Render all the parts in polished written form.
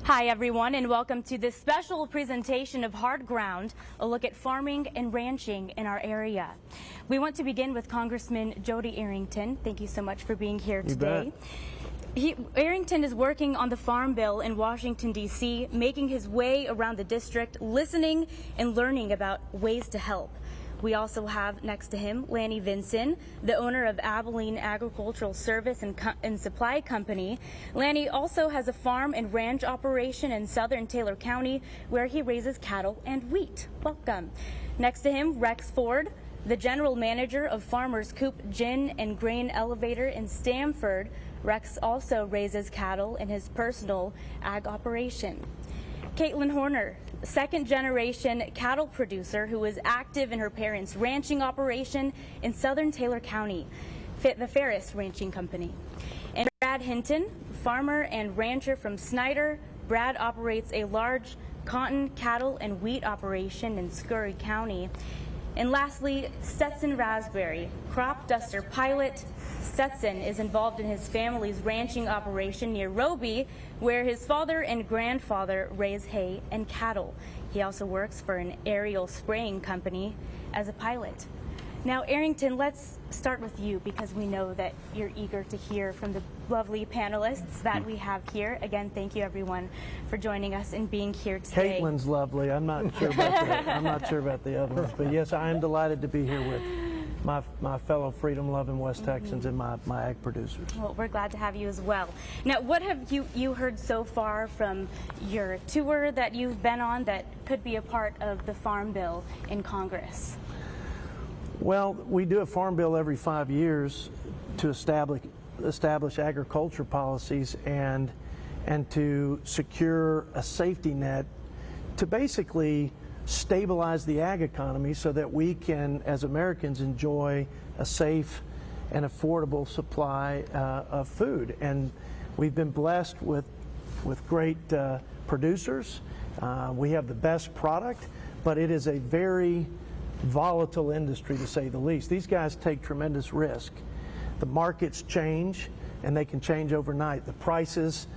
Hi everyone, and welcome to this special presentation of Hard Ground, a look at farming and ranching in our area. We want to begin with Congressman Jody Arrington. Thank you so much for being here today. Arrington is working on the Farm Bill in Washington, D.C., making his way around the district, listening and learning about ways to help. We also have next to him Lanny Vinson, the owner of Abilene Agricultural Service and Supply Company. Lanny also has a farm and ranch operation in southern Taylor County where he raises cattle and wheat. Welcome. Next to him, Rex Ford, the general manager of Farmers Coop Gin and Grain Elevator in Stamford. Rex also raises cattle in his personal ag operation. Caitlin Horner, second-generation cattle producer who was active in her parents' ranching operation in southern Taylor County, the Ferris Ranching Company. And Brad Hinton, farmer and rancher from Snyder. Brad operates a large cotton, cattle, and wheat operation in Scurry County. And lastly, Stetson Raspberry, crop duster pilot. Stetson is involved in his family's ranching operation near Roby, where his father and grandfather raise hay and cattle. He also works for an aerial spraying company as a pilot. Now, Arrington, let's start with you because we know that you're eager to hear from the lovely panelists that we have here. Again, thank you everyone for joining us and being here today. Caitlin's lovely. I'm not sure about that. I'm not sure about the other ones, but yes, I am delighted to be here with my fellow freedom-loving West Texans and my ag producers. Well, we're glad to have you as well. Now, what have you heard so far from your tour that you've been on that could be a part of the Farm Bill in Congress? Well, we do a farm bill every 5 years to establish agriculture policies and to secure a safety net to basically stabilize the ag economy so that we can, as Americans, enjoy a safe and affordable supply of food. And we've been blessed with great producers. We have the best product, but it is a very volatile industry, to say the least. These guys take tremendous risk. The markets change, and they can change overnight. The prices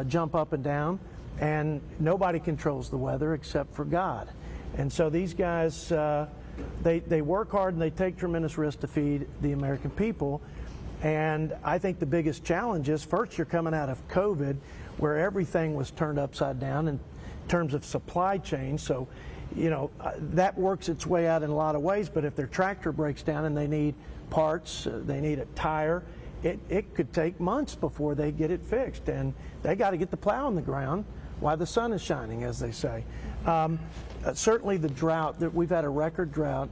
jump up and down, and nobody controls the weather except for God. And so these guys, they work hard and they take tremendous risk to feed the American people. And I think the biggest challenge is, first, you're coming out of COVID, where everything was turned upside down in terms of supply chain. So, you know, that works its way out in a lot of ways, but if their tractor breaks down and they need parts, they need a tire, it could take months before they get it fixed, and they got to get the plow in the ground while the sun is shining, as they say. Certainly the drought, we've had a record drought,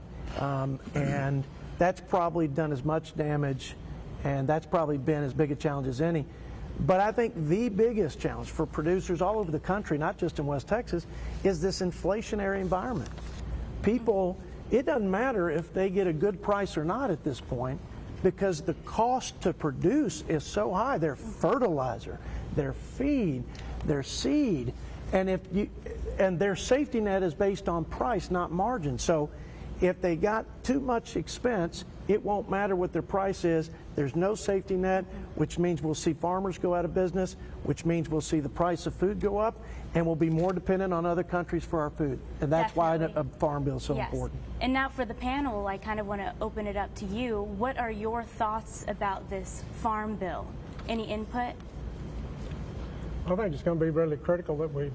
and that's probably done as much damage, and that's probably been as big a challenge as any. But I think the biggest challenge for producers all over the country, not just in West Texas, is this inflationary environment. People, it doesn't matter if they get a good price or not at this point, because the cost to produce is so high. Their fertilizer, their feed, their seed, and their safety net is based on price, not margin. So if they got too much expense, it won't matter what their price is. There's no safety net, which means we'll see farmers go out of business, which means we'll see the price of food go up, and we'll be more dependent on other countries for our food. And that's Definitely. why a farm bill is so important. And now for the panel, I kind of want to open it up to you. What are your thoughts about this farm bill? Any input? I think it's going to be really critical that we,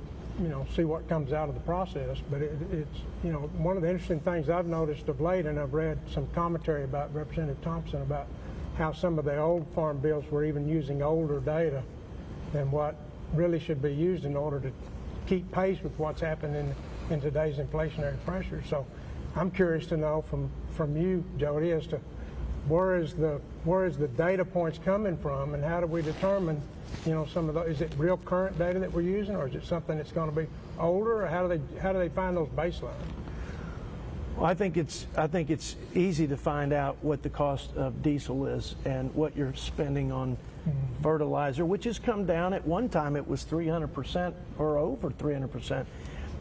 see what comes out of the process. But it's, one of the interesting things I've noticed of late, and I've read some commentary about Representative Thompson about how some of the old farm bills were even using older data than what really should be used in order to keep pace with what's happening in today's inflationary pressure. So I'm curious to know from you, Jody, as to where is the data points coming from, and how do we determine, some of those? Is it real current data that we're using, or is it something that's going to be older, or how do they find those baselines? Well, I think it's easy to find out what the cost of diesel is and what you're spending on fertilizer, which has come down. At one time it was 300% or over 300%.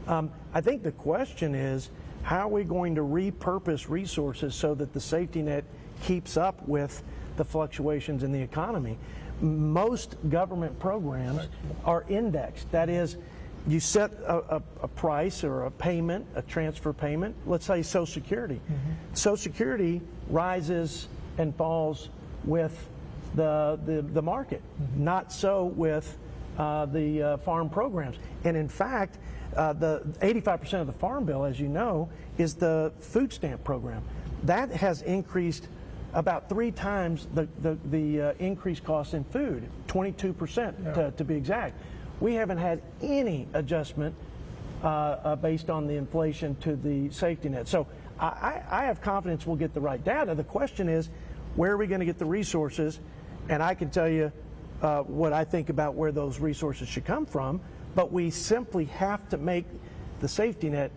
I think the question is, how are we going to repurpose resources so that the safety net keeps up with the fluctuations in the economy? most government programs are indexed. That is, you set a price or a payment, a transfer payment, let's say Social Security. Social Security rises and falls with the market, not so with the farm programs. And in fact, the 85% of the farm bill, as you know, is the food stamp program. That has increased about 3 times the increased cost in food, 22% to be exact. We haven't had any adjustment based on the inflation to the safety net. So I have confidence we'll get the right data. The question is, where are we going to get the resources? And I can tell you what I think about where those resources should come from, but we simply have to make the safety net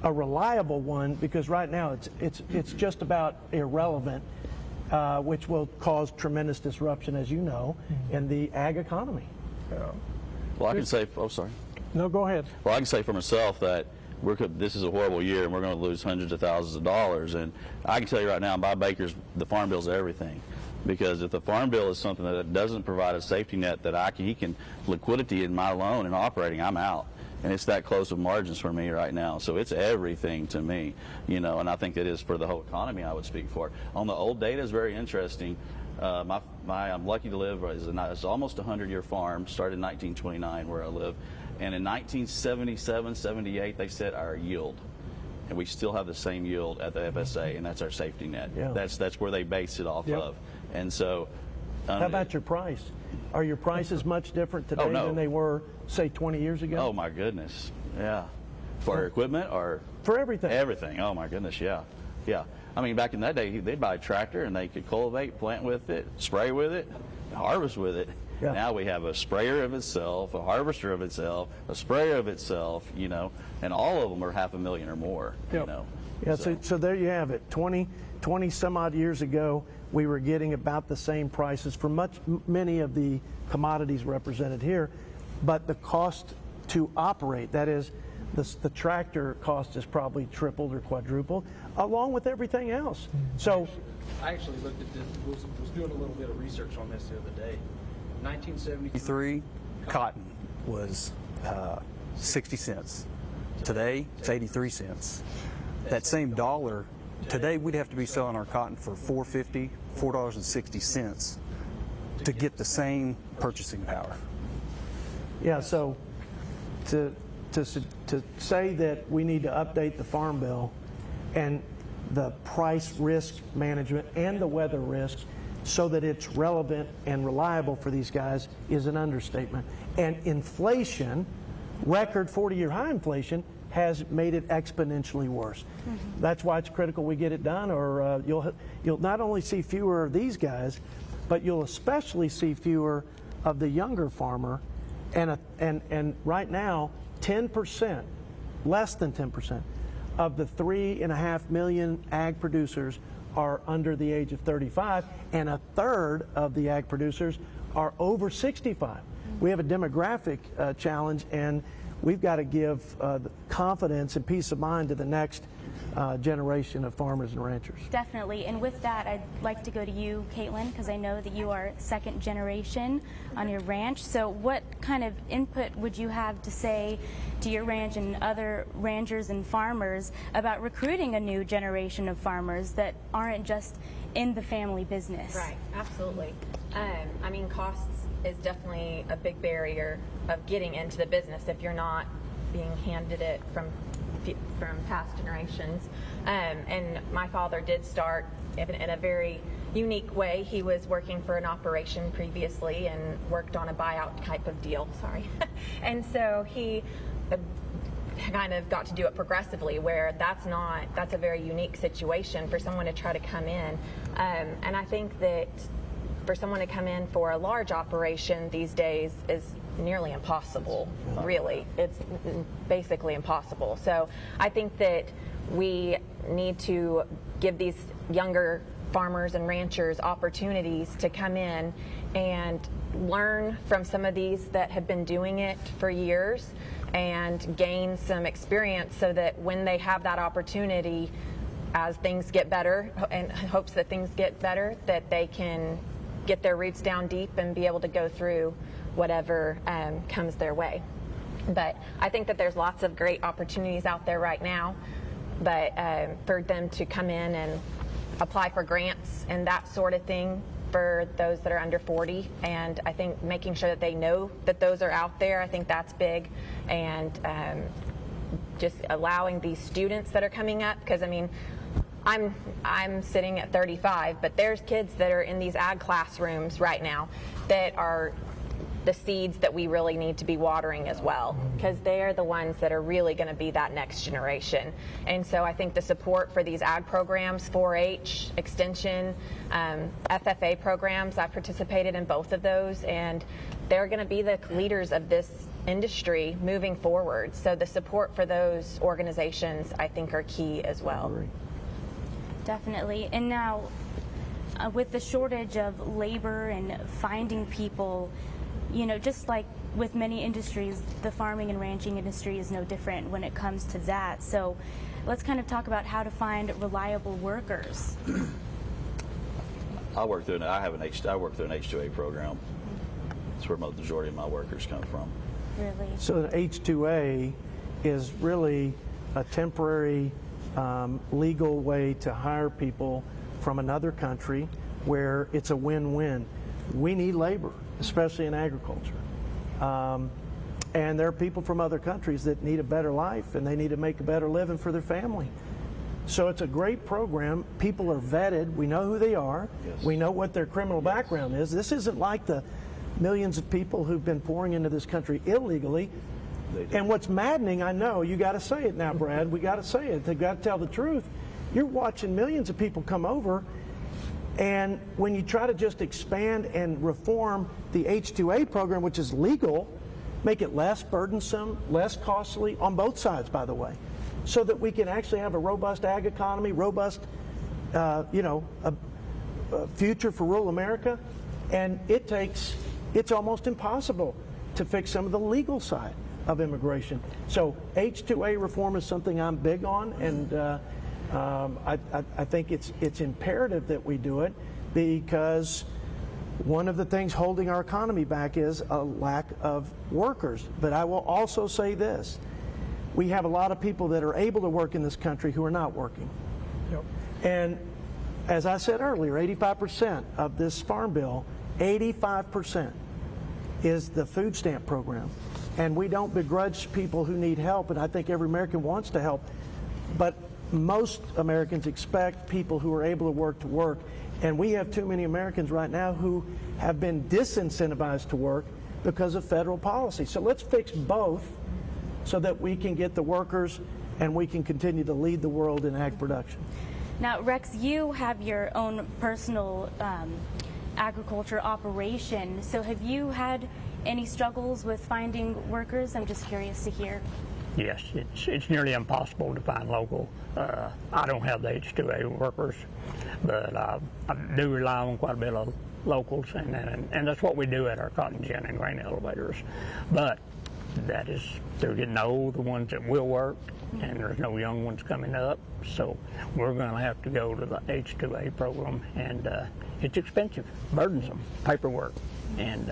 a reliable one, because right now it's just about irrelevant, which will cause tremendous disruption, as you know, in the ag economy. Well, I can say, oh, sorry. No, go ahead. Well, I can say for myself that this is a horrible year, and we're going to lose hundreds of thousands of dollars. And I can tell you right now, Bob Baker's, the farm bill's everything. Because if the farm bill is something that doesn't provide a safety net that he can liquidity in my loan and operating, I'm out. And it's that close of margins for me right now. So it's everything to me, you know, and I think it is for the whole economy, I would speak for. On the old data is very interesting. I'm lucky to live, it's almost a 100-year farm, started in 1929 where I live. And in 1977, 78, they set our yield. And we still have the same yield at the FSA, and that's our safety net. Yeah. That's where they base it off of. And so... How about your price? Are your prices much different today than they were, say, 20 years ago? Oh, my goodness. Yeah. For equipment or... For everything. Everything. Oh, my goodness, yeah. Yeah. I mean, back in that day, they'd buy a tractor, and they could cultivate, plant with it, spray with it, harvest with it. Yeah. Now we have a sprayer of itself, a harvester of itself, a sprayer of itself, you know, and all of them are $500,000 or more, you know. Yeah, so there you have it. 20 some odd years ago, we were getting about the same prices for many of the commodities represented here, but the cost to operate, that is, the tractor cost is probably tripled or quadrupled, along with everything else. So I actually looked at this, was doing a little bit of research on this the other day. 1973, cotton was 60 cents. Today, it's 83 cents. That same dollar, today we'd have to be selling our cotton for $4.50, $4.60 to get the same purchasing power. Yeah, so to say that we need to update the Farm Bill and the price risk management and the weather risk so that it's relevant and reliable for these guys is an understatement. And inflation, record 40-year high inflation, has made it exponentially worse. That's why it's critical we get it done, or you'll not only see fewer of these guys, but you'll especially see fewer of the younger farmer. And right now, 10%, less than 10%, of the 3.5 million ag producers are under the age of 35, and a third of the ag producers are over 65. We have a demographic challenge, and we've got to give confidence and peace of mind to the next generation of farmers and ranchers. Definitely. And with that, I'd like to go to you, Caitlin, because I know that you are second generation on your ranch. So what kind of input would you have to say to your ranch and other ranchers and farmers about recruiting a new generation of farmers that aren't just in the family business? Right, absolutely. I mean, costs is definitely a big barrier of getting into the business if you're not being handed it from past generations. And my father did start in a very unique way. He was working for an operation previously and worked on a buyout type of deal, sorry. And so he kind of got to do it progressively, where that's a very unique situation for someone to try to come in. And I think that for someone to come in for a large operation these days is nearly impossible, really. It's basically impossible. So I think that we need to give these younger farmers and ranchers opportunities to come in and learn from some of these that have been doing it for years and gain some experience so that when they have that opportunity, as things get better, and hopes that things get better, that they can get their roots down deep and be able to go through whatever comes their way. But I think that there's lots of great opportunities out there right now, but for them to come in and apply for grants and that sort of thing for those that are under 40, and I think making sure that they know that those are out there, I think that's big, and just allowing these students that are coming up, because I mean, I'm sitting at 35, but there's kids that are in these ag classrooms right now that are the seeds that we really need to be watering as well, because they're the ones that are really going to be that next generation. And so I think the support for these ag programs, 4-H, Extension, FFA programs, I've participated in both of those, and they're going to be the leaders of this industry moving forward. So the support for those organizations, I think, are key as well. Definitely. And now, with the shortage of labor and finding people, you know, just like with many industries, the farming and ranching industry is no different when it comes to that. So let's kind of talk about how to find reliable workers. I work through an H-2A program. That's where the majority of my workers come from. Really? So the H-2A is really a temporary legal way to hire people from another country where it's a win-win. We need labor, especially in agriculture. And there are people from other countries that need a better life and they need to make a better living for their family. So it's a great program. People are vetted. We know who they are. Yes. We know what their criminal background is. This isn't like the millions of people who've been pouring into this country illegally. And what's maddening, I know, you got to say it now, Brad, we got to say it, they got to tell the truth. You're watching millions of people come over, and when you try to just expand and reform the H-2A program, which is legal, make it less burdensome, less costly, on both sides, by the way, so that we can actually have a robust ag economy, robust, a future for rural America, and it's almost impossible to fix some of the legal side of immigration. So H-2A reform is something I'm big on, and I think it's imperative that we do it, because one of the things holding our economy back is a lack of workers. But I will also say this: we have a lot of people that are able to work in this country who are not working. Yep. And as I said earlier, 85% of this farm bill, 85% is the food stamp program. And we don't begrudge people who need help, and I think every American wants to help. But most Americans expect people who are able to work. And we have too many Americans right now who have been disincentivized to work because of federal policy. So let's fix both so that we can get the workers and we can continue to lead the world in ag production. Now, Rex, you have your own personal agriculture operation. So have you had any struggles with finding workers? I'm just curious to hear. Yes, it's nearly impossible to find local. I don't have the H-2A workers, but I do rely on quite a bit of locals, and that's what we do at our cotton gin and grain elevators. But that is, they're getting old, the ones that will work, and there's no young ones coming up. So we're going to have to go to the H-2A program, and it's expensive, burdensome, paperwork, and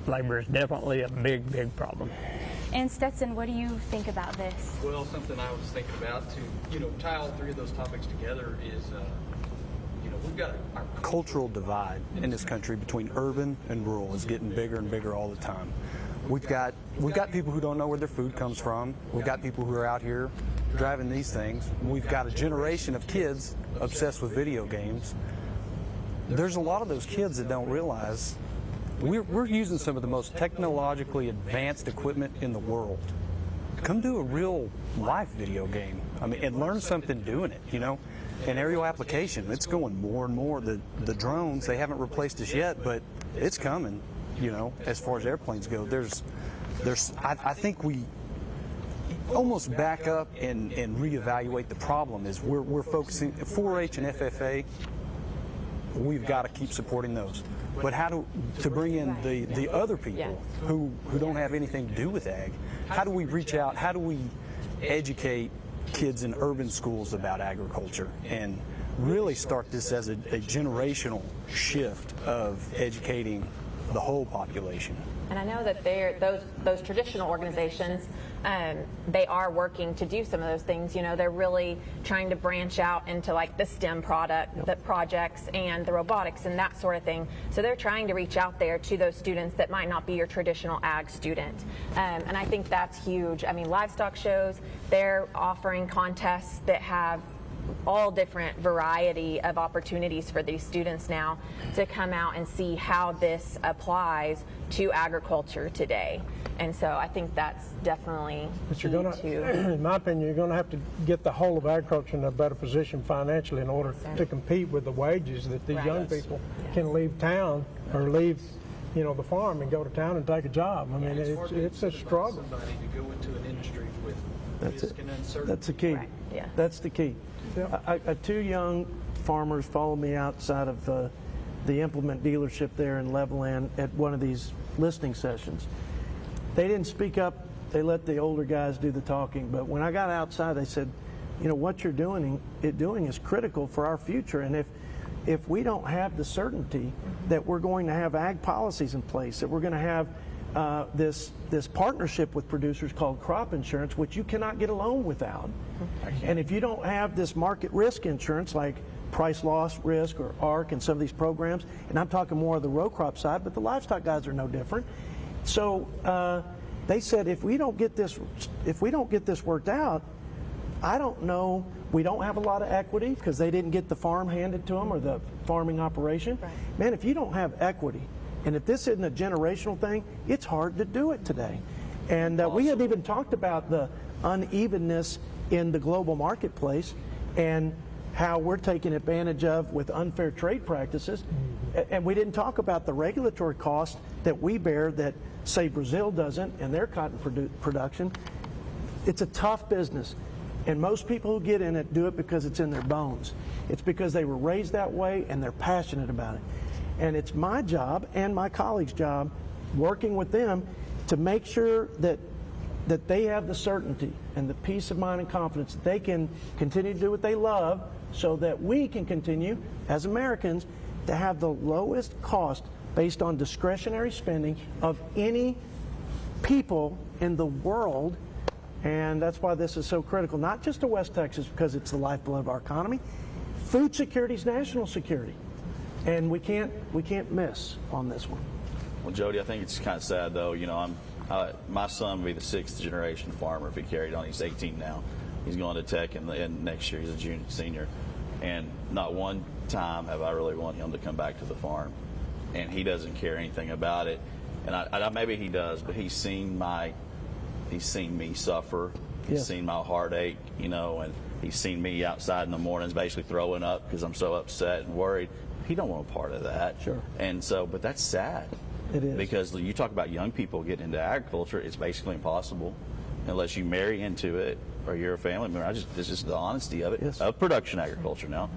labor is definitely a big, big problem. And Stetson, what do you think about this? Well, something I was thinking about to, tie all three of those topics together is, we've got our Cultural divide in this country between urban and rural is getting bigger and bigger all the time. We've got people who don't know where their food comes from. We've got people who are out here driving these things. We've got a generation of kids obsessed with video games. There's a lot of those kids that don't realize we're using some of the most technologically advanced equipment in the world. Come do a real life video game. I mean, and learn something doing it, An aerial application, it's going more and more. The drones, they haven't replaced us yet, but it's coming, as far as airplanes go. I think we almost back up and reevaluate the problem. Is we're focusing 4-H and FFA. We've got to keep supporting those. But how to bring in the other people who don't have anything to do with ag? How do we reach out? How do we educate kids in urban schools about agriculture? And really start this as a generational shift of educating the whole population. And I know that those traditional organizations, they are working to do some of those things. You know, they're really trying to branch out into like the STEM the projects and the robotics and that sort of thing. So they're trying to reach out there to those students that might not be your traditional ag student. And I think that's huge. I mean, livestock shows, they're offering contests that have all different variety of opportunities for these students now to come out and see how this applies to agriculture today. And so I think that's definitely But you're key going to. in my opinion, you're going to have to get the whole of agriculture in a better position financially in order to compete with the wages that these Right. young people can leave town or leave, you know, the farm and go to town and take a job. I mean, hard to it's a incentivize struggle. somebody to go into an industry with That's risk it. and uncertainty. That's the key. Right, yeah. That's the key. Two young farmers followed me outside of the implement dealership there in Levelland at one of these listening sessions. They didn't speak up. They let the older guys do the talking. But when I got outside, they said, you know, what you're doing is critical for our future. And if we don't have the certainty that we're going to have ag policies in place, that we're going to have this partnership with producers called crop insurance, which you cannot get a loan without. And if you don't have this market risk insurance like price loss risk or ARC and some of these programs, and I'm talking more of the row crop side, but the livestock guys are no different. So they said if we don't get this worked out, I don't know. We don't have a lot of equity because they didn't get the farm handed to them or the farming operation. Right. Man, if you don't have equity, and if this isn't a generational thing, it's hard to do it today. And we had even talked about the unevenness in the global marketplace and how we're taking advantage of with unfair trade practices. And we didn't talk about the regulatory costs that we bear that, say, Brazil doesn't in their cotton production. It's a tough business. And most people who get in it do it because it's in their bones. It's because they were raised that way and they're passionate about it. And it's my job and my colleagues' job, working with them, to make sure that they have the certainty and the peace of mind and confidence that they can continue to do what they love so that we can continue, as Americans, to have the lowest cost based on discretionary spending of any people in the world. And that's why this is so critical, not just to West Texas because it's the lifeblood of our economy. Food security is national security. And we can't miss on this one. Well, Jody, I think it's kind of sad, though. You know, my son will be the 6th generation farmer if he carried on. He's 18 now. He's going to Tech, and next year he's a senior. And not one time have I really wanted him to come back to the farm. And he doesn't care anything about it. And I maybe he does, but he's seen me suffer. He's seen my heartache, you know, and he's seen me outside in the mornings basically throwing up because I'm so upset and worried. He don't want a part of that. Sure. And so, but that's sad. It is. Because you talk about young people getting into agriculture, it's basically impossible unless you marry into it or you're a family member. This is just the honesty of it, Yes. of production agriculture now.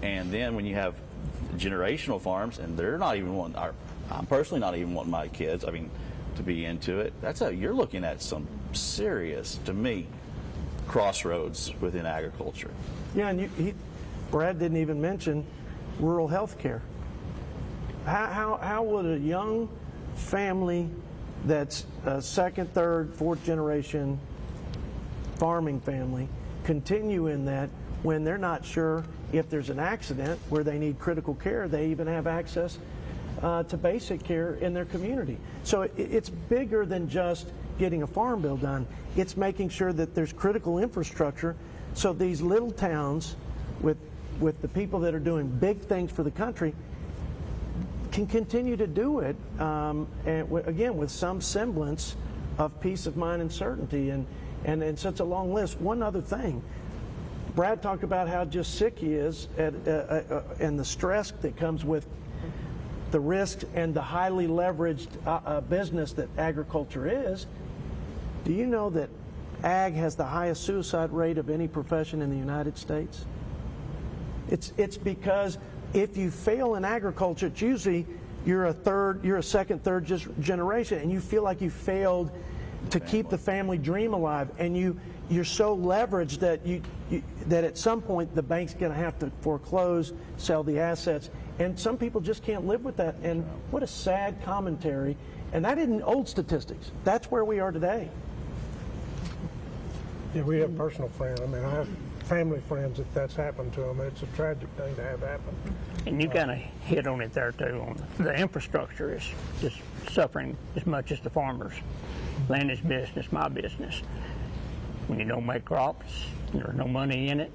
And then when you have generational farms, and they're not even wanting, I'm personally not even wanting my kids, to be into it. You're looking at some serious, to me, crossroads within agriculture. Yeah, and Brad didn't even mention rural health care. How would a young family that's a 2nd, 3rd, 4th generation farming family continue in that when they're not sure if there's an accident where they need critical care, they even have access to basic care in their community? So it's bigger than just getting a farm bill done. It's making sure that there's critical infrastructure so these little towns with the people that are doing big things for the country can continue to do it, and again, with some semblance of peace of mind and certainty. And such a long list. One other thing, Brad talked about how just sick he is and the stress that comes with the risk and the highly leveraged business that agriculture is. Do you know that ag has the highest suicide rate of any profession in the United States? It's because if you fail in agriculture, it's usually you're a 2nd, 3rd generation, and you feel like you failed to keep the family dream alive, and you you're so leveraged that that at some point the bank's going to have to foreclose, sell the assets, and some people just can't live with that. And what a sad commentary. And that isn't old statistics. That's where we are today. Yeah, we have personal friends. I mean, I have family friends that's happened to them. It's a tragic thing to have happen. And you kind of hit on it there too. On the infrastructure is just suffering as much as the farmers. Land is business, my business. When you don't make crops, there's no money in it.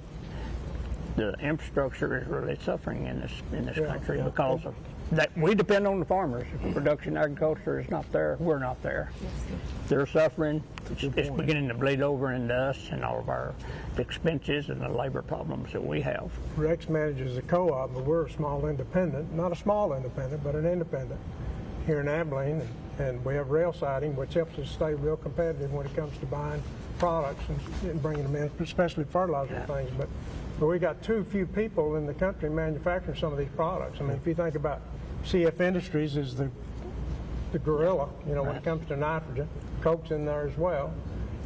The infrastructure is really suffering in this country because of that. We depend on the farmers. If production agriculture is not there, we're not there. They're suffering. It's beginning to bleed over into us and all of our expenses and the labor problems that we have. Rex manages a co-op, but we're a small independent, not a small independent, but an independent here in Abilene, and we have rail siding, which helps us stay real competitive when it comes to buying products and bringing them in, especially fertilizer and things. But we got too few people in the country manufacturing some of these products. I mean, if you think about CF Industries is the gorilla, you know, when it comes to nitrogen. Coke's in there as well.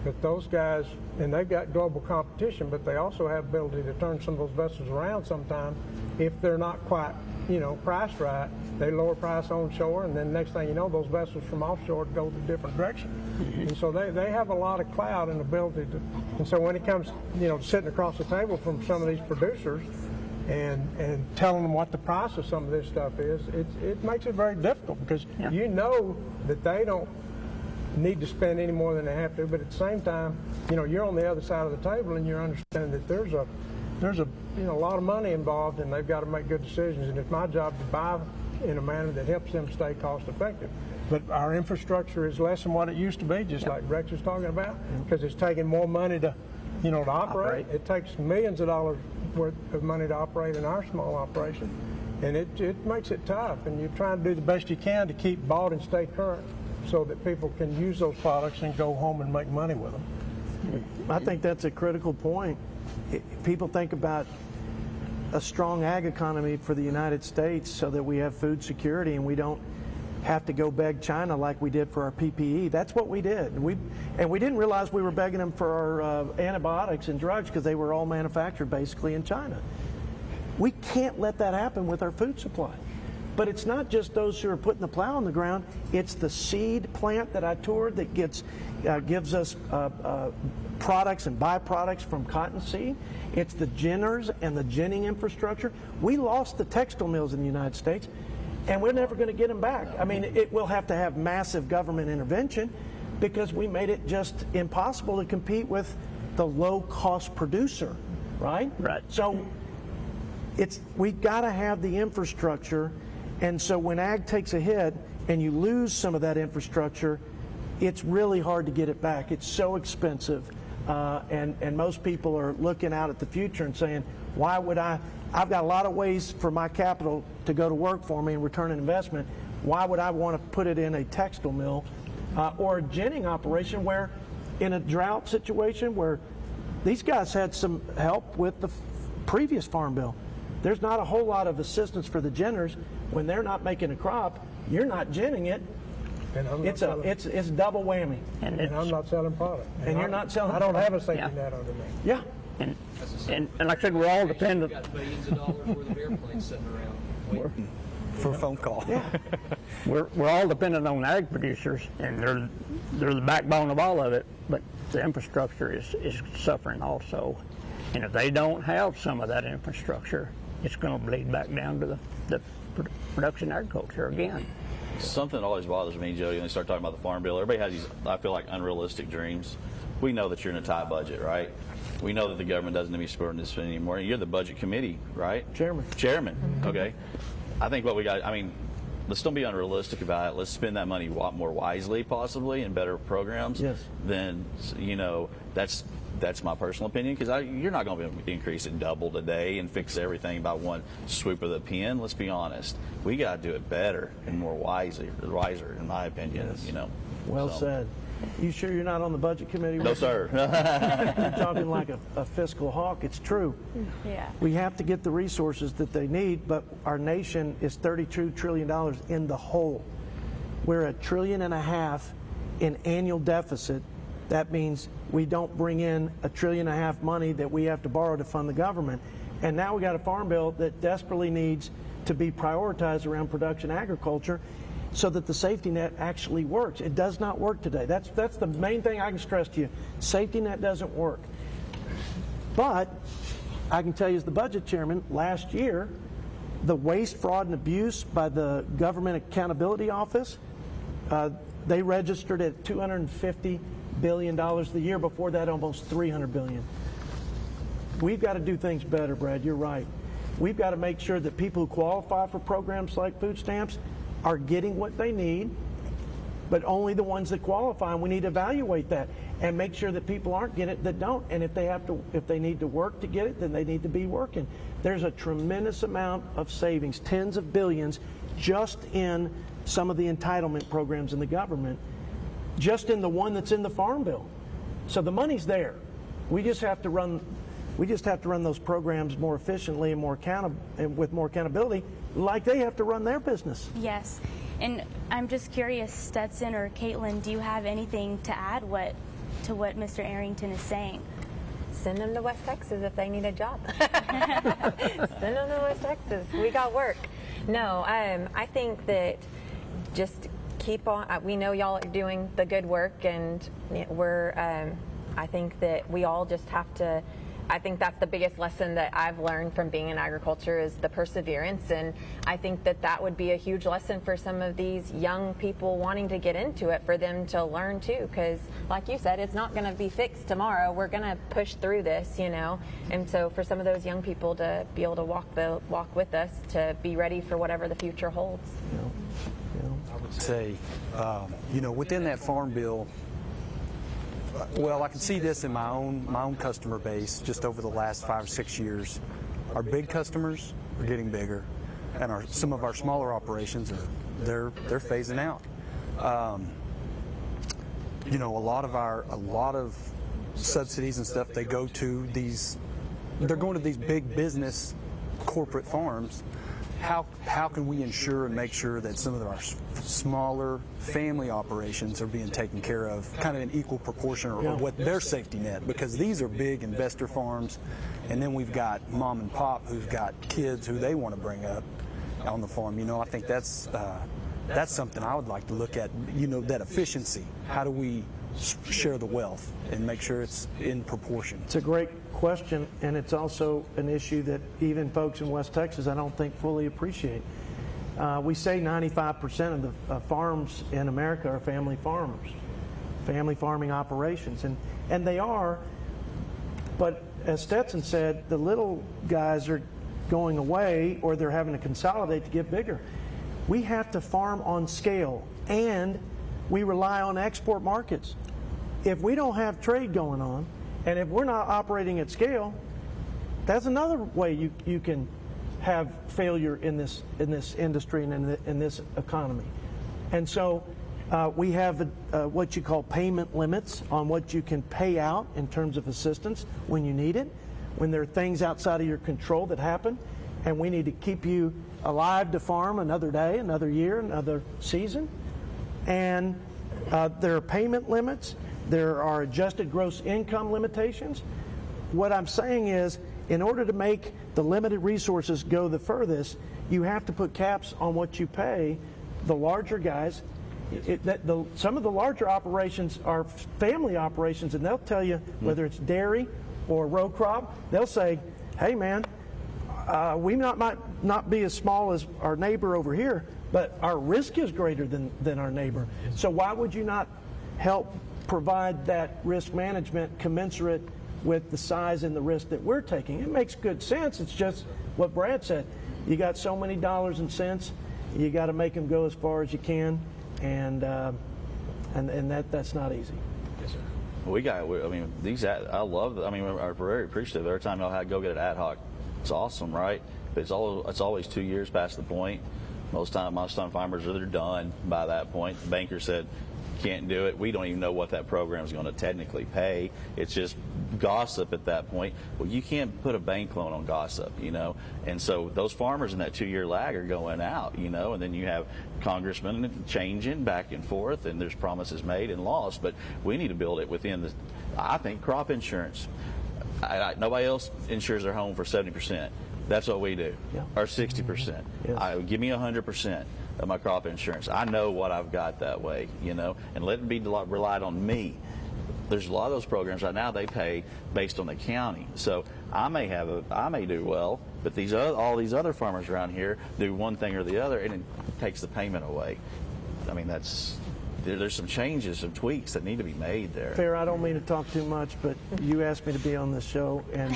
But those guys, and they've got global competition, but they also have ability to turn some of those vessels around sometime if they're not quite, you know, priced right. They lower price on shore, and then next thing you know, those vessels from offshore go a different direction. And so they have a lot of clout and ability to, and so when it comes, you know, sitting across the table from some of these producers and telling them what the price of some of this stuff is, it makes it very difficult because you know that they don't need to spend any more than they have to, but at the same time, you know, you're on the other side of the table and you're understanding that there's a you know, a lot of money involved and they've got to make good decisions, and it's my job to buy in a manner that helps them stay cost effective. But our infrastructure is less than what it used to be, just like Rex was talking about, because it's taking more money to, you know, to operate. It takes millions of dollars worth of money to operate in our small operation, and it makes it tough, and you're trying to do the best you can to keep bought and stay current so that people can use those products and go home and make money with them. I think that's a critical point. People think about a strong ag economy for the United States so that we have food security and we don't have to go beg China like we did for our PPE. That's what we did. And we didn't realize we were begging them for our antibiotics and drugs because they were all manufactured basically in China. We can't let that happen with our food supply. But it's not just those who are putting the plow on the ground. It's the seed plant that I toured that gives us products and byproducts from cottonseed. It's the ginners and the ginning infrastructure. We lost the textile mills in the United States, and we're never going to get them back. I mean, it will have to have massive government intervention because we made it just impossible to compete with the low-cost producer, right? Right. So we've got to have the infrastructure. And so when ag takes a hit and you lose some of that infrastructure, it's really hard to get it back. It's so expensive. And most people are looking out at the future and saying, why would I've got a lot of ways for my capital to go to work for me and return an investment. Why would I want to put it in a textile mill or a ginning operation where in a drought situation where these guys had some help with the previous farm bill. There's not a whole lot of assistance for the ginners when they're not making a crop. You're not ginning it. And It's double whammy. And I'm not selling product. And you're not selling I don't product. have a safety net under me. Yeah. And like I said, we're all dependent. We've got billions of dollars worth of airplanes sitting around waiting. For a phone call. Yeah. We're all dependent on ag producers, and they're the backbone of all of it. But the infrastructure is suffering also, and if they don't have some of that infrastructure, it's going to bleed back down to the production agriculture again. Something that always bothers me, Jody, when they start talking about the Farm Bill, everybody has these, I feel like, unrealistic dreams. We know that you're in a tight budget, right? We know that the government doesn't need to be spending this anymore. You're the budget committee, right? Chairman, okay. I think what we got, I mean, let's don't be unrealistic about it. Let's spend that money a lot more wisely, possibly, in better programs. Yes. Then, you know, that's my personal opinion, because you're not going to be able to increase it double today and fix everything by one swoop of the pen. Let's be honest. We got to do it better and more wiser, in my opinion. Yes. You know. Well So. said. You sure you're not on the budget committee? No, sir. You're talking like a fiscal hawk. It's true. Yeah. We have to get the resources that they need, but our nation is $32 trillion in the hole. We're $1.5 trillion in annual deficit, That means we don't bring in $1.5 trillion money that we have to borrow to fund the government. And now we got a farm bill that desperately needs to be prioritized around production agriculture so that the safety net actually works. It does not work today. That's the main thing I can stress to you. Safety net doesn't work. But I can tell you as the budget chairman, last year, the waste, fraud, and abuse by the Government Accountability Office, they registered at $250 billion. The year before that, almost $300 billion. We've got to do things better, Brad. You're right. We've got to make sure that people who qualify for programs like food stamps are getting what they need, but only the ones that qualify. And we need to evaluate that and make sure that people aren't getting it that don't. And if they need to work to get it, then they need to be working. There's a tremendous amount of savings, tens of billions, just in some of the entitlement programs in the government, just in the one that's in the Farm Bill. So the money's there. We just have to run those programs more efficiently and with more accountability, like they have to run their business. Yes. And I'm just curious, Stetson or Caitlin, do you have anything to add to what Mr. Arrington is saying? Send them to West Texas if they need a job. Send them to West Texas. We got work. No, I think that just keep on. We know y'all are doing the good work, and I think that we all just have to. I think that's the biggest lesson that I've learned from being in agriculture is the perseverance, and I think that would be a huge lesson for some of these young people wanting to get into it, for them to learn too, because like you said, it's not going to be fixed tomorrow. We're going to push through this, and so for some of those young people to be able to walk with us, to be ready for whatever the future holds. I would say, within that farm bill, well, I can see this in my own customer base just over the last 5 or 6 years. Our big customers are getting bigger, and some of our smaller operations they're phasing out. A lot of subsidies and stuff, they're going to these big business corporate farms. How can we ensure and make sure that some of our smaller family operations are being taken care of kind of in equal proportion, or what their safety net, because these are big investor farms, and then we've got mom and pop who've got kids who they want to bring up on the farm. I think that's something I would like to look at, that efficiency. How do we share the wealth and make sure it's in proportion? It's a great question, and it's also an issue that even folks in West Texas I don't think fully appreciate. We say 95% of the farms in America are family farmers, family farming operations, and they are, but as Stetson said, the little guys are going away, or they're having to consolidate to get bigger. We have to farm on scale, and we rely on export markets. If we don't have trade going on, and if we're not operating at scale, that's another way you can have failure in this industry and in this economy. And so we have what you call payment limits on what you can pay out in terms of assistance when you need it, when there are things outside of your control that happen, and we need to keep you alive to farm another day, another year, another season. And there are payment limits. There are adjusted gross income limitations. What I'm saying is, in order to make the limited resources go the furthest, you have to put caps on what you pay the larger guys. Some of the larger operations are family operations, and they'll tell you, whether it's dairy or row crop, they'll say, hey man, we might not be as small as our neighbor over here, but our risk is greater than our neighbor. So why would you not help provide that risk management commensurate with the size and the risk that we're taking? It makes good sense. It's just what Brad said. You got so many dollars and cents, you got to make them go as far as you can, and that's not easy. Yes, sir. We're very appreciative every time y'all go get an ad hoc. It's awesome, right? But it's always 2 years past the point. Most time farmers are done by that point. The banker said, can't do it. We don't even know what that program is going to technically pay. It's just gossip at that point. Well, you can't put a bank loan on gossip, you know. And so those farmers in that 2-year lag are going out, you know, and then you have congressmen changing back and forth, and there's promises made and lost. But we need to build it within the, I think, crop insurance. Nobody else insures their home for 70%. That's what we do, or 60%. Give me 100% of my crop insurance. I know what I've got that way, you know, and let it be relied on me. There's a lot of those programs right now, they pay based on the county. So I may do well, but all these other farmers around here do one thing or the other, and it takes the payment away. I mean, there's some changes, some tweaks that need to be made there. Fair, I don't mean to talk too much, but you asked me to be on this show, and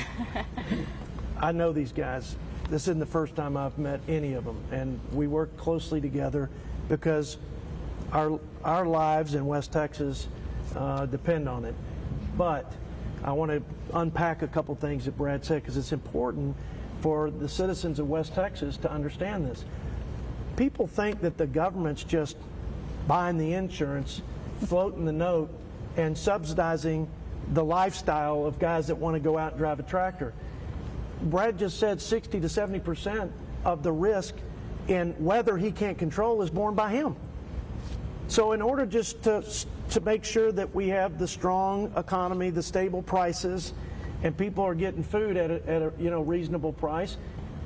I know these guys. This isn't the first time I've met any of them, and we work closely together because our lives in West Texas depend on it. But I want to unpack a couple things that Brad said, because it's important for the citizens of West Texas to understand this. People think that the government's just buying the insurance, floating the note, and subsidizing the lifestyle of guys that want to go out and drive a tractor. Brad just said 60 to 70% of the risk in weather he can't control is borne by him. So in order just to make sure that we have the strong economy, the stable prices, and people are getting food at a reasonable price,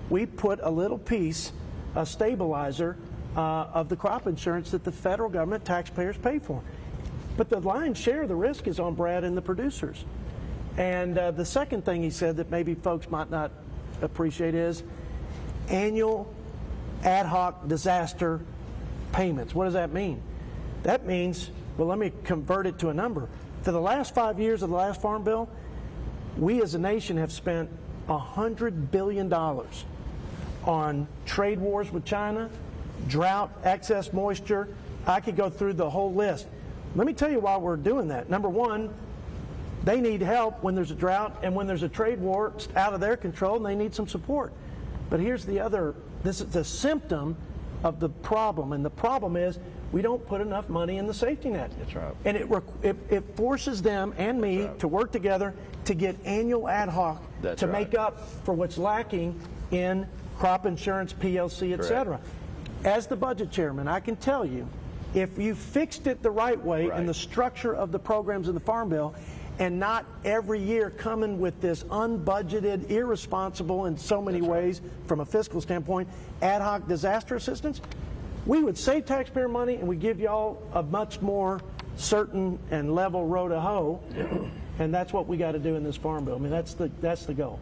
we put a little piece, a stabilizer of the crop insurance that the federal government taxpayers pay for. But the lion's share of the risk is on Brad and the producers. And the second thing he said that maybe folks might not appreciate is annual ad hoc disaster payments. What does that mean? That means, well, let me convert it to a number. For the last 5 years of the last Farm Bill, we as a nation have spent $100 billion on trade wars with China, drought, excess moisture. I could go through the whole list. Let me tell you why we're doing that. Number one, they need help when there's a drought and when there's a trade war out of their control, and they need some support. But here's the other, this is the symptom of the problem, and the problem is we don't put enough money in the safety net. That's right. And it forces them and me to work together to get annual ad hoc to make up for what's lacking in crop insurance, PLC, et cetera. As the budget chairman, I can tell you, if you fixed it the right way in the structure of the programs in the Farm Bill, and not every year coming with this unbudgeted, irresponsible in so many ways from a fiscal standpoint, ad hoc disaster assistance, we would save taxpayer money and we give y'all a much more certain and level row to hoe. And that's what we got to do in this Farm Bill. I mean, that's the goal.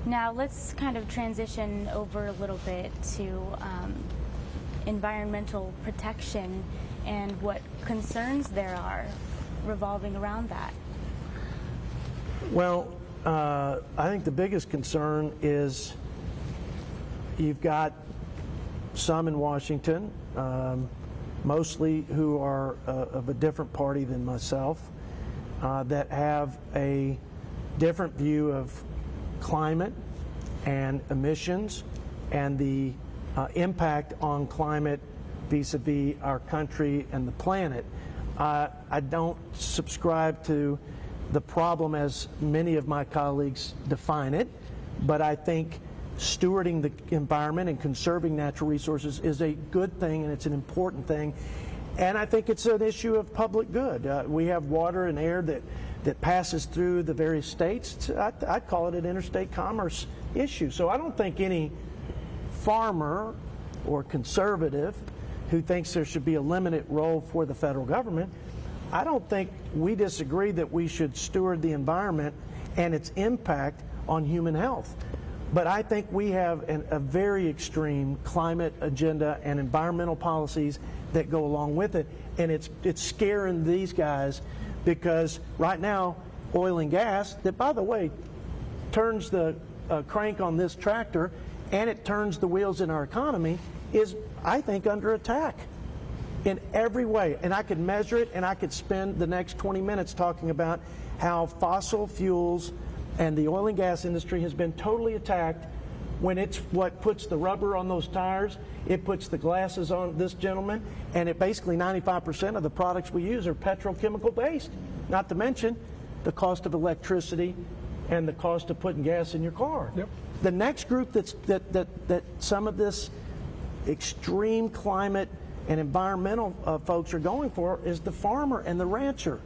Now let's kind of transition over a little bit to environmental protection and what concerns there are revolving around that. Well, I think the biggest concern is you've got some in Washington, mostly who are of a different party than myself, that have a different view of climate and emissions and the impact on climate vis-a-vis our country and the planet. I don't subscribe to the problem as many of my colleagues define it, but I think stewarding the environment and conserving natural resources is a good thing, and it's an important thing. And I think it's an issue of public good. We have water and air that passes through the various states. I'd call it an interstate commerce issue. So I don't think any farmer or conservative who thinks there should be a limited role for the federal government, I don't think we disagree that we should steward the environment and its impact on human health. But I think we have a very extreme climate agenda and environmental policies that go along with it, and it's scaring these guys, because right now oil and gas, that by the way turns the crank on this tractor and it turns the wheels in our economy, is, I think, under attack in every way. And I could measure it, and I could spend the next 20 minutes talking about how fossil fuels and the oil and gas industry has been totally attacked when it's what puts the rubber on those tires, it puts the glasses on this gentleman, and it basically 95% of the products we use are petrochemical based. Not to mention the cost of electricity and the cost of putting gas in your car. Yep. The next group that some of this extreme climate and environmental folks are going for is the farmer and the rancher.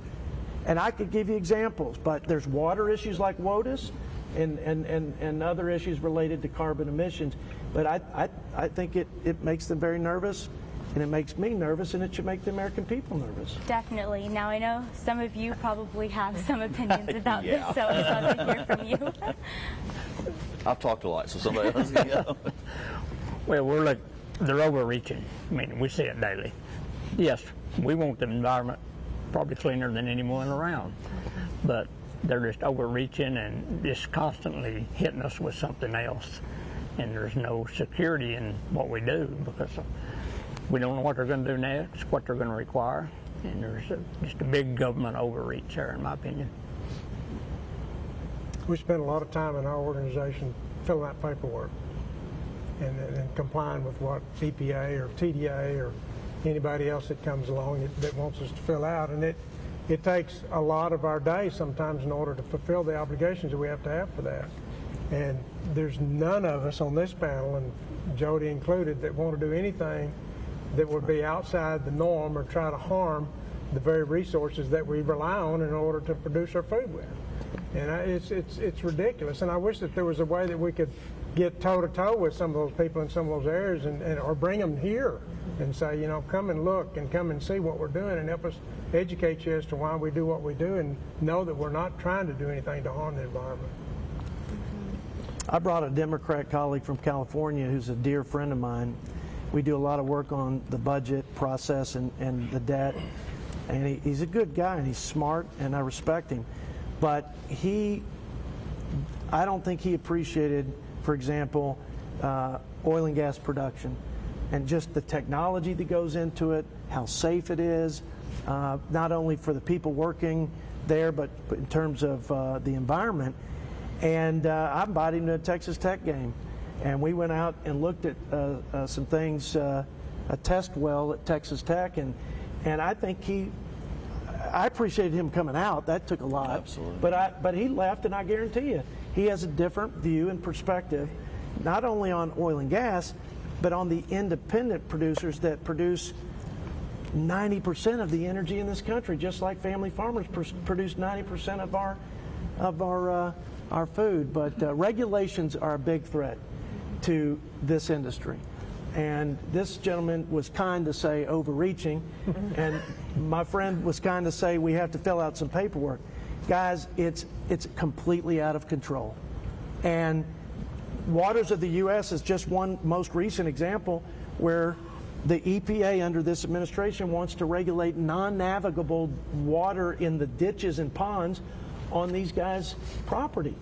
And I could give you examples, but there's water issues like WOTUS and other issues related to carbon emissions. But I think it makes them very nervous, and it makes me nervous, and it should make the American people nervous. Definitely. Now, I know some of you probably have some opinions about Yeah. this, so I'd love to hear from you. I've talked a lot, so somebody else can go. Well, they're overreaching. I mean, we see it daily. Yes, we want the environment probably cleaner than anyone around, but they're just overreaching and just constantly hitting us with something else. And there's no security in what we do because we don't know what they're going to do next, what they're going to require, and there's just a big government overreach there, in my opinion. We spend a lot of time in our organization filling out paperwork and complying with what EPA or TDA or anybody else that comes along that wants us to fill out. And it takes a lot of our day sometimes in order to fulfill the obligations that we have to have for that. And there's none of us on this panel, and Jody included, that want to do anything that would be outside the norm or try to harm the very resources that we rely on in order to produce our food with. And it's ridiculous. And I wish that there was a way that we could get toe-to-toe with some of those people in some of those areas or bring them here and say, you know, come and look and come and see what we're doing and help us educate you as to why we do what we do and know that we're not trying to do anything to harm the environment. I brought a Democrat colleague from California who's a dear friend of mine. We do a lot of work on the budget process and the debt, and he's a good guy and he's smart and I respect him. But I don't think he appreciated, for example, oil and gas production and just the technology that goes into it, how safe it is, not only for the people working there, but in terms of the environment. And I invited him to a Texas Tech game, and we went out and looked at some things, a test well at Texas Tech, and I think I appreciated him coming out. That took a lot. Absolutely. But he left, and I guarantee you, he has a different view and perspective, not only on oil and gas, but on the independent producers that produce 90% of the energy in this country, just like family farmers produce 90% of our food. But regulations are a big threat to this industry. And this gentleman was kind to say overreaching, and my friend was kind to say we have to fill out some paperwork. Guys, it's completely out of control. And Waters of the U.S. is just one most recent example where the EPA under this administration wants to regulate non-navigable water in the ditches and ponds on these guys' property.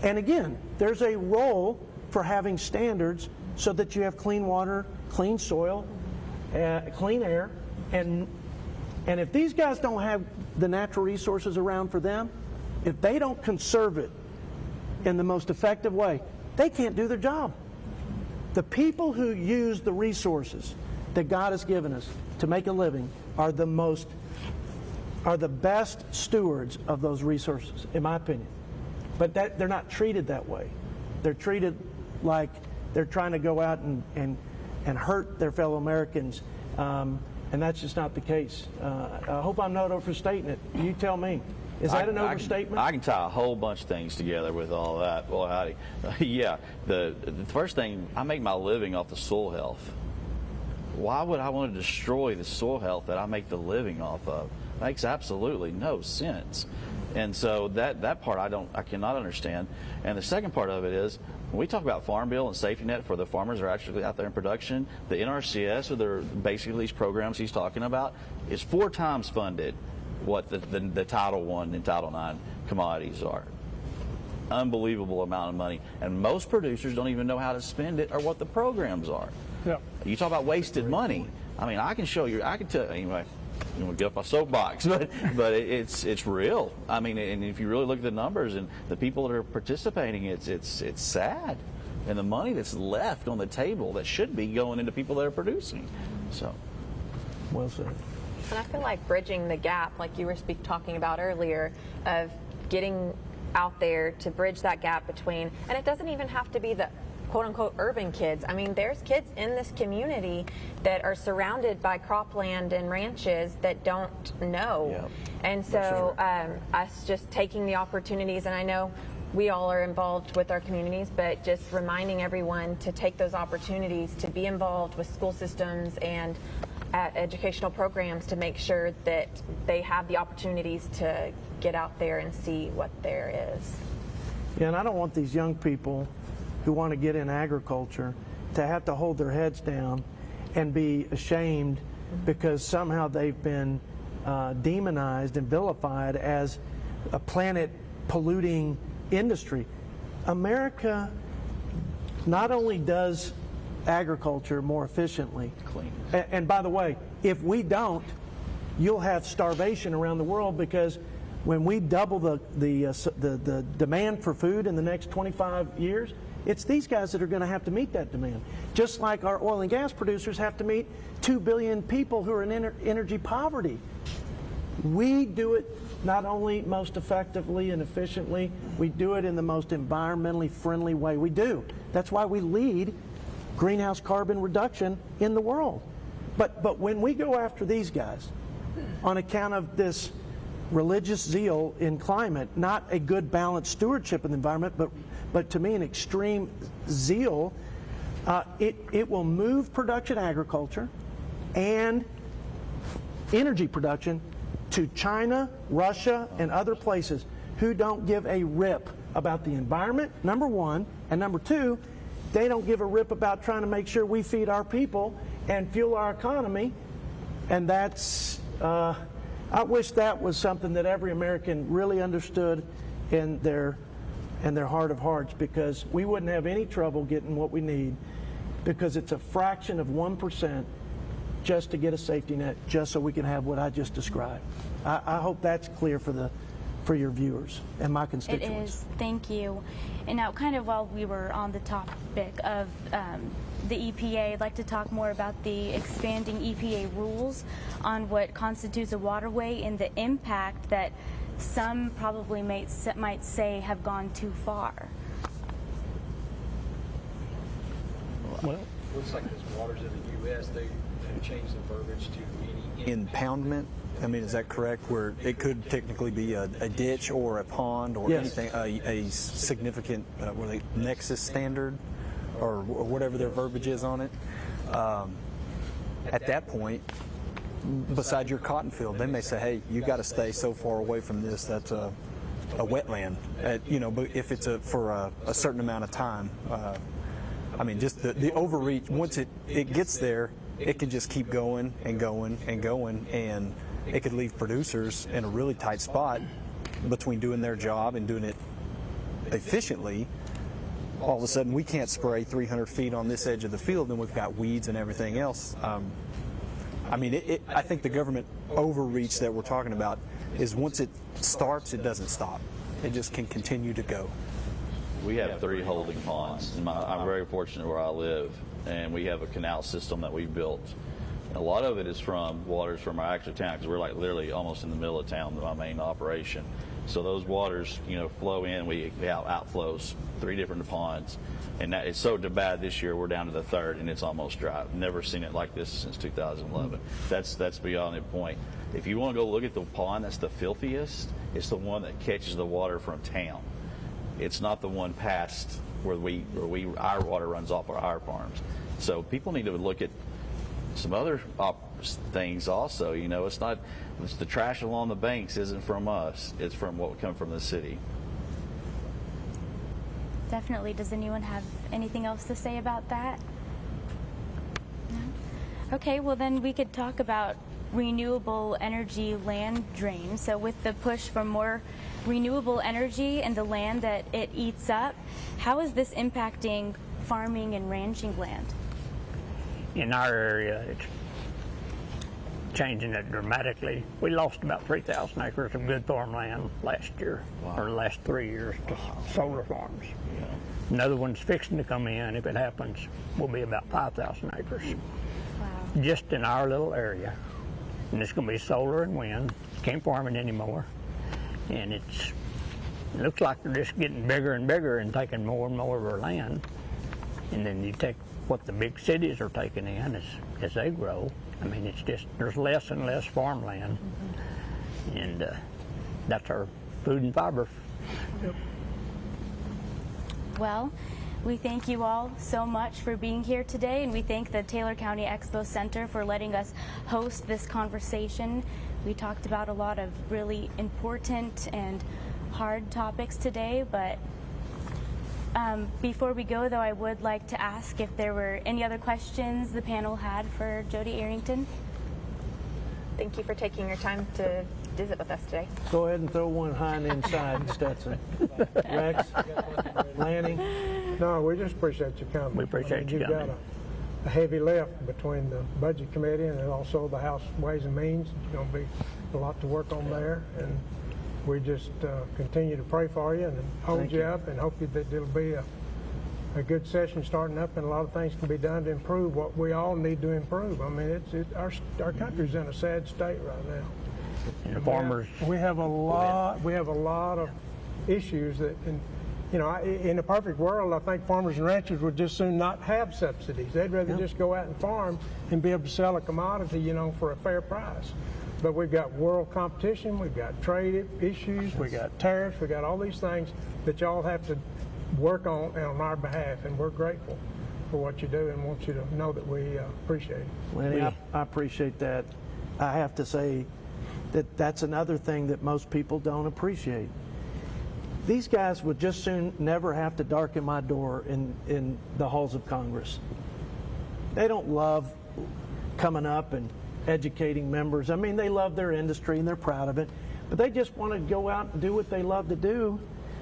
And again, there's a role for having standards so that you have clean water, clean soil, clean air, and if these guys don't have the natural resources around for them, if they don't conserve it in the most effective way, they can't do their job. The people who use the resources that God has given us to make a living are the best stewards of those resources, in my opinion. But they're not treated that way. They're treated like they're trying to go out and hurt their fellow Americans, and that's just not the case. I hope I'm not overstating it. You tell me. Is that an overstatement? I can tie a whole bunch of things together with all that. Well, howdy. Yeah, the first thing, I make my living off the soil health. Why would I want to destroy the soil health that I make the living off of? Makes absolutely no sense. And so that part I cannot understand. And the second part of it is, when we talk about Farm Bill and safety net for the farmers that are actually out there in production, the NRCS, or basically these programs he's talking about, is 4 times funded what the Title I and Title IX commodities are. Unbelievable amount of money. And most producers don't even know how to spend it or what the programs are. Yeah. You talk about wasted money. I mean, I can show you, I can tell, anyway, I'm going to get off my soapbox, but it's real. I mean, and if you really look at the numbers and the people that are participating, it's sad. and the money that's left on the table that should be going into people that are producing. So, Well said. And I feel like bridging the gap, like you were talking about earlier, of getting out there to bridge that gap between, and it doesn't even have to be the quote-unquote urban kids. I mean, there's kids in this community that are surrounded by cropland and ranches that don't know. Yep. And so us just taking the opportunities, and I know we all are involved with our communities, but just reminding everyone to take those opportunities to be involved with school systems and at educational programs to make sure that they have the opportunities to get out there and see what there is. Yeah, and I don't want these young people who want to get in agriculture to have to hold their heads down and be ashamed because somehow they've been demonized and vilified as a planet polluting industry. America not only does agriculture more efficiently, Clean. and by the way, if we don't, you'll have starvation around the world, because when we double the demand for food in the next 25 years, it's these guys that are going to have to meet that demand. Just like our oil and gas producers have to meet 2 billion people who are in energy poverty. We do it not only most effectively and efficiently, we do it in the most environmentally friendly way we do. That's why we lead greenhouse carbon reduction in the world. But when we go after these guys on account of this religious zeal in climate, not a good balanced stewardship of the environment, but to me an extreme zeal, it will move production agriculture and energy production to China, Russia, and other places who don't give a rip about the environment, number one, and number two, they don't give a rip about trying to make sure we feed our people and fuel our economy. And that's, I wish that was something that every American really understood in their heart of hearts, because we wouldn't have any trouble getting what we need, because it's a fraction of 1% just to get a safety net, just so we can have what I just described. I hope that's clear for your viewers and my constituents. It is. Thank you. And now, kind of while we were on the topic of the EPA, I'd like to talk more about the expanding EPA rules on what constitutes a waterway and the impact that some probably might say have gone too far. Well, Looks like those waters in the U.S., they have changed the verbiage to any Impoundment, I mean, is that correct? Where it could technically be a ditch or a pond or Yes. anything, a significant nexus standard or whatever their verbiage is on it. At that point, beside your cotton field, they may say, hey, you got to stay so far away from this. That's a wetland. But if it's for a certain amount of time, I mean, just the overreach, once it gets there, it can just keep going and going and going, and it could leave producers in a really tight spot between doing their job and doing it efficiently. All of a sudden, we can't spray 300 feet on this edge of the field, and we've got weeds and everything else. I mean, I think the government overreach that we're talking about is once it starts, it doesn't stop. It just can continue to go. We have 3 holding ponds. I'm very fortunate where I live, and we have a canal system that we've built. And a lot of it is from waters from our actual town, because we're like literally almost in the middle of town, my main operation. So those waters, flow in. We have outflows, 3 different ponds, and that it's so bad this year. We're down to the 3rd, and it's almost dry. I've never seen it like this since 2011. That's beyond the point. If you want to go look at the pond that's the filthiest, it's the one that catches the water from town. It's not the one past where our water runs off of our farms. So people need to look at some other things also. It's the trash along the banks isn't from us. It's from what would come from the city. Definitely. Does anyone have anything else to say about that? No? Okay, well then we could talk about renewable energy land drain. So with the push for more renewable energy and the land that it eats up, how is this impacting farming and ranching land? in our area, changing it dramatically. We lost about 3,000 acres of good farmland last year, or the last 3 years, to solar farms. Another one's fixing to come in. If it happens, will be about 5,000 acres. Wow. Just in our little area. And it's going to be solar and wind. Can't farm it anymore. And it looks like they're just getting bigger and bigger and taking more and more of our land. And then you take what the big cities are taking in as they grow. I mean, it's just, there's less and less farmland. And that's our food and fiber. Well, we thank you all so much for being here today, and we thank the Taylor County Expo Center for letting us host this conversation. We talked about a lot of really important and hard topics today, but before we go, though, I would like to ask if there were any other questions the panel had for Jody Arrington. Thank you for taking your time to visit with us today. Go ahead and throw one hind inside, Stetson. Rex, Lanning. No, we just appreciate you coming. We appreciate you you've coming. got a heavy lift between the Budget Committee and also the House Ways and Means. It's going to be a lot to work on there, and we just continue to pray for you and hold you up and hope that it'll be a good session starting up, and a lot of things can be done to improve what we all need to improve. I mean, our country's in a sad state right now. And the farmers. We have a lot of issues that, and you know, in a perfect world, I think farmers and ranchers would just soon not have subsidies. They'd rather just go out and farm and be able to sell a commodity, you know, for a fair price. But we've got world competition, we've got trade issues, we got tariffs, we got all these things that y'all have to work on our behalf, and we're grateful for what you do and want you to know that we appreciate it. Lanny, I appreciate that. I have to say that that's another thing that most people don't appreciate. These guys would just soon never have to darken my door in the halls of Congress. They don't love coming up and educating members. I mean, they love their industry and they're proud of it, but they just want to go out and do what they love to do,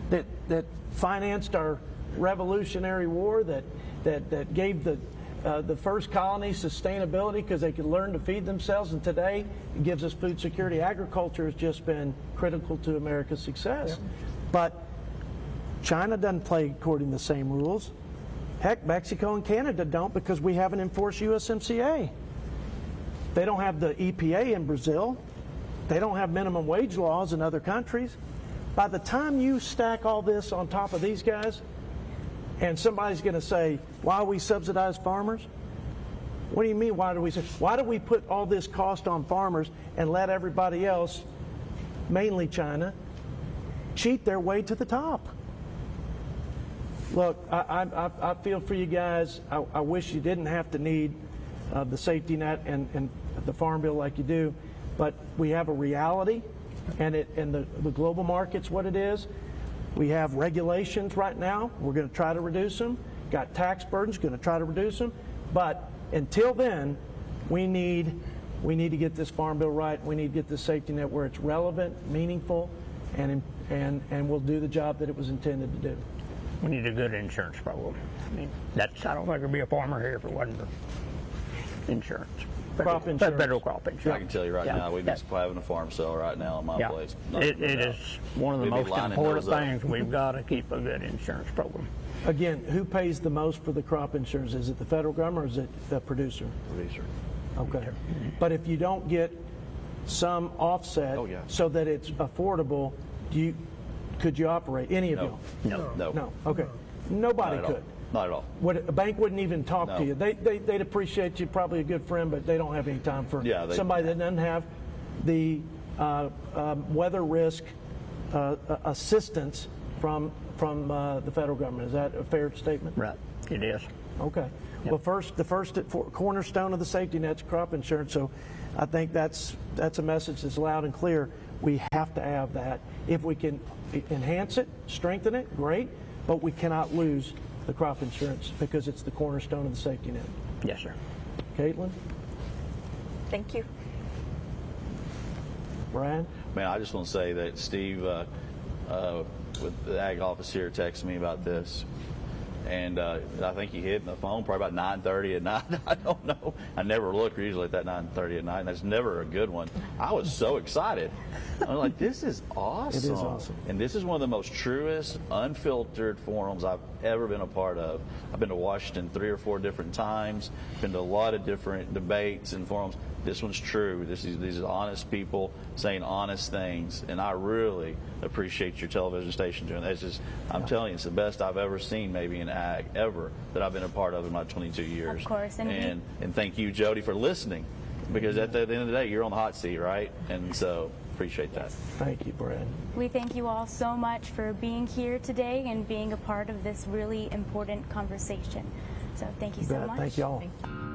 that financed our Revolutionary War, that gave the first colonies sustainability because they could learn to feed themselves, and today it gives us food security. Agriculture has just been critical to America's success. Yep. But China doesn't play according to the same rules. Heck, Mexico and Canada don't, because we haven't enforced USMCA. They don't have the EPA in Brazil. They don't have minimum wage laws in other countries. By the time you stack all this on top of these guys, and somebody's going to say, why we subsidize farmers? What do you mean, why do we put all this cost on farmers and let everybody else, mainly China, cheat their way to the top? Look, I feel for you guys. I wish you didn't have to need the safety net and the farm bill like you do, but we have a reality, and the global market's what it is. We have regulations right now. We're going to try to reduce them. Got tax burdens, going to try to reduce them. But until then, we need to get this farm bill right. We need to get this safety net where it's relevant, meaningful, and will do the job that it was intended to do. We need a good insurance program. I mean, I don't think there'd be a farmer here if it wasn't for insurance. Crop insurance. Federal crop insurance. I can tell you right now, we've just having a farm sale right now on my place. It is one of the We'd be most lining important those up. things. We've got to keep a good insurance program. Again, who pays the most for the crop insurance? Is it the federal government or is it the producer? Producer. Okay. But if you don't get some offset so that it's affordable, could you operate? Any of you? No. No. Okay. Nobody Not at all. could. Not at all. A bank wouldn't even talk No. to you. They'd appreciate you, probably a good friend, but they don't have any time for somebody that doesn't have the weather risk assistance from the federal government. Is that a fair statement? Right. It is. Okay. Well, the first cornerstone of the safety net's crop insurance. So I think that's a message that's loud and clear. We have to have that. If we can enhance it, strengthen it, great. But we cannot lose the crop insurance because it's the cornerstone of the safety net. Yes, sir. Caitlin? Thank you. Brian? Man, I just want to say that Steve with the ag office here texted me about this, And I think he hit the phone probably about 9:30 at night. I don't know. I never look usually at that 9:30 at night, and that's never a good one. I was so excited. I was like, this is awesome. It is awesome. And this is one of the most truest, unfiltered forums I've ever been a part of. I've been to Washington 3 or 4 different times, been to a lot of different debates and forums. This one's true. These are honest people saying honest things, and I really appreciate your television station doing that. It's just, I'm telling you, it's the best I've ever seen, maybe in ag ever, that I've been a part of in my 22 years. Of course, and thank you, Jody, for listening, because at the end of the day, you're on the hot seat, right? And so appreciate that. Thank you, Brad. We thank you all so much for being here today and being a part of this really important conversation. So thank you so much. Thank you all.